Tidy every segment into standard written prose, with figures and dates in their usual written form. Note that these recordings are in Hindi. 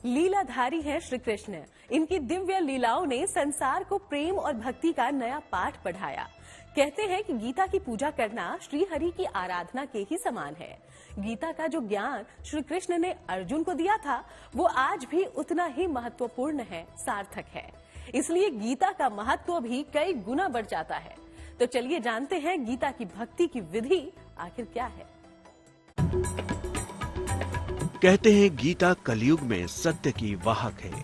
लीलाधारी है श्री कृष्ण। इनकी दिव्य लीलाओं ने संसार को प्रेम और भक्ति का नया पाठ पढ़ाया। कहते हैं कि गीता की पूजा करना श्री हरि की आराधना के ही समान है। गीता का जो ज्ञान श्री कृष्ण ने अर्जुन को दिया था, वो आज भी उतना ही महत्वपूर्ण है, सार्थक है। इसलिए गीता का महत्व भी कई गुना बढ़ जाता है। तो चलिए जानते हैं गीता की भक्ति की विधि आखिर क्या है। कहते हैं गीता कलयुग में सत्य की वाहक है।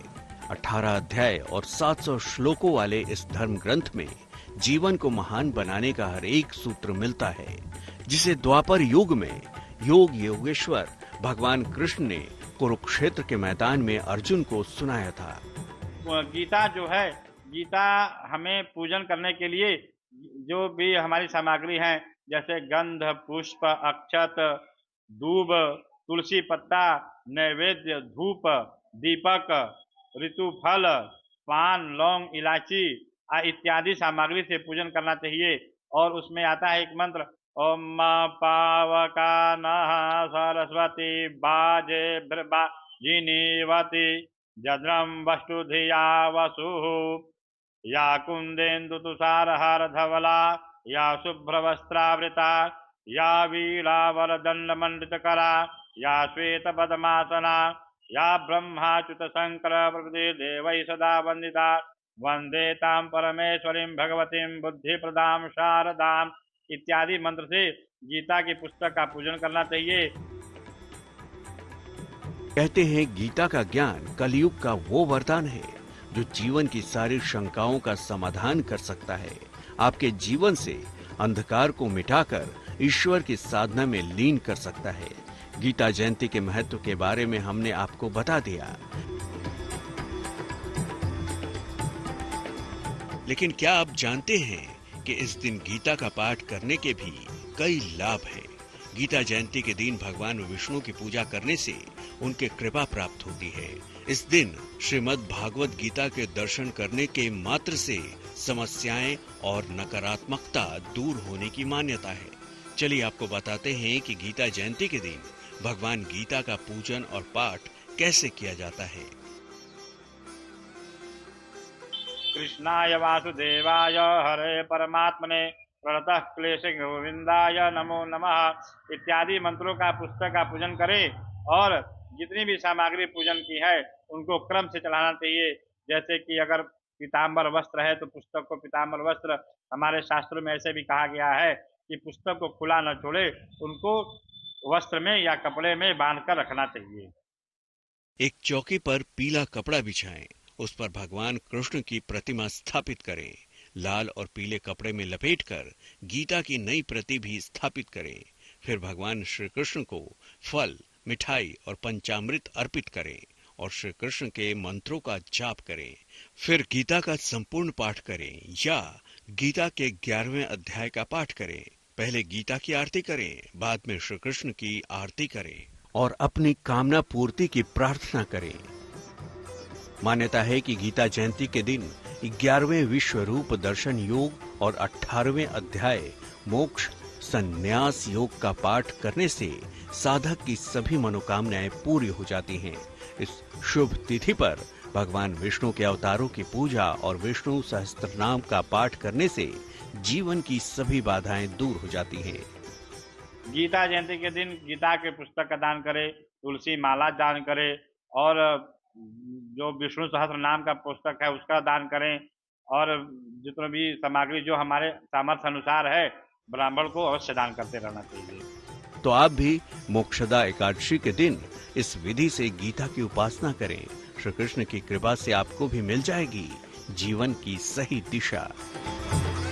18 अध्याय और 700 श्लोकों वाले इस धर्म ग्रंथ में जीवन को महान बनाने का हर एक सूत्र मिलता है, जिसे द्वापर युग में योग योगेश्वर भगवान कृष्ण ने कुरुक्षेत्र के मैदान में अर्जुन को सुनाया था। गीता जो है, गीता हमें पूजन करने के लिए जो भी हमारी सामग्री है, जैसे गंध, पुष्प, अक्षत, दूब, तुलसी पत्ता, नैवेद्य, धूप, दीपक, ऋतु फल, पान, लौंग, इलायची इत्यादि सामग्री से पूजन करना चाहिए। और उसमें आता है एक मंत्र, ओम पावका नः सरस्वती बाजे जिनीवती जद्रम वस्तु धिया वसु या कुंदेन्दु तुषारहार धवला या शुभ्रवस्त्रावृता या वीणावर दंड मंडित करा या श्वेत पद्मासना या ब्रह्माच्युत शंकर प्रभृति देवै सदा वंदिता वंदे तां परमेश्वरीं भगवतीं बुद्धि प्रदाम शारदाम इत्यादि मंत्र से गीता की पुस्तक का पूजन करना चाहिए। कहते हैं गीता का ज्ञान कलयुग का वो वरदान है जो जीवन की सारी शंकाओं का समाधान कर सकता है। आपके जीवन से अंधकार को मिटाकर ईश्वर की साधना में लीन कर सकता है। गीता जयंती के महत्व के बारे में हमने आपको बता दिया, लेकिन क्या आप जानते हैं कि इस दिन गीता का पाठ करने के भी कई लाभ हैं। गीता जयंती के दिन भगवान विष्णु की पूजा करने से उनके कृपा प्राप्त होती है। इस दिन श्रीमद् भागवत गीता के दर्शन करने के मात्र से समस्याएं और नकारात्मकता दूर होने की मान्यता है। चलिए आपको बताते हैं कि गीता जयंती के दिन भगवान गीता का पूजन और पाठ कैसे किया जाता है। कृष्णाय वासुदेवाय हरे परमात्मने प्रणतः क्लेश गोविंदाय नमो नमः इत्यादि मंत्रों का पुस्तक का पूजन करें और जितनी भी सामग्री पूजन की है उनको क्रम से चलाना चाहिए। जैसे कि अगर पीताम्बर वस्त्र है तो पुस्तक को पीताम्बर वस्त्र, हमारे शास्त्रों में ऐसे भी कहा गया है कि पुस्तक को खुला न छोड़े, उनको वस्त्र में या कपड़े में बांधकर रखना चाहिए। एक चौकी पर पीला कपड़ा बिछाएं, उस पर भगवान कृष्ण की प्रतिमा स्थापित करें। लाल और पीले कपड़े में लपेटकर गीता की नई प्रति भी स्थापित करें। फिर भगवान श्री कृष्ण को फल, मिठाई और पंचामृत अर्पित करें और श्री कृष्ण के मंत्रों का जाप करें। फिर गीता का संपूर्ण पाठ करें या गीता के 11वें अध्याय का पाठ करें। पहले गीता की आरती करें, बाद में श्री कृष्ण की आरती करें और अपनी कामना पूर्ति की प्रार्थना करें। मान्यता है कि गीता जयंती के दिन 11वें विश्व रूप दर्शन योग और 18वें अध्याय मोक्ष संन्यास योग का पाठ करने से साधक की सभी मनोकामनाएं पूरी हो जाती हैं। इस शुभ तिथि पर भगवान विष्णु के अवतारों की पूजा और विष्णु सहस्त्रनाम का पाठ करने से जीवन की सभी बाधाएं दूर हो जाती हैं। गीता जयंती के दिन गीता के पुस्तक का दान करें, तुलसी माला दान करें और जो विष्णु सहस्त्र नाम का पुस्तक है उसका दान करें और जितने भी सामग्री जो हमारे सामर्थ्य अनुसार है ब्राह्मण को अवश्य दान करते रहना चाहिए। तो आप भी मोक्षदा एकादशी के दिन इस विधि से गीता की उपासना करें। श्री कृष्ण की कृपा से आपको भी मिल जाएगी जीवन की सही दिशा।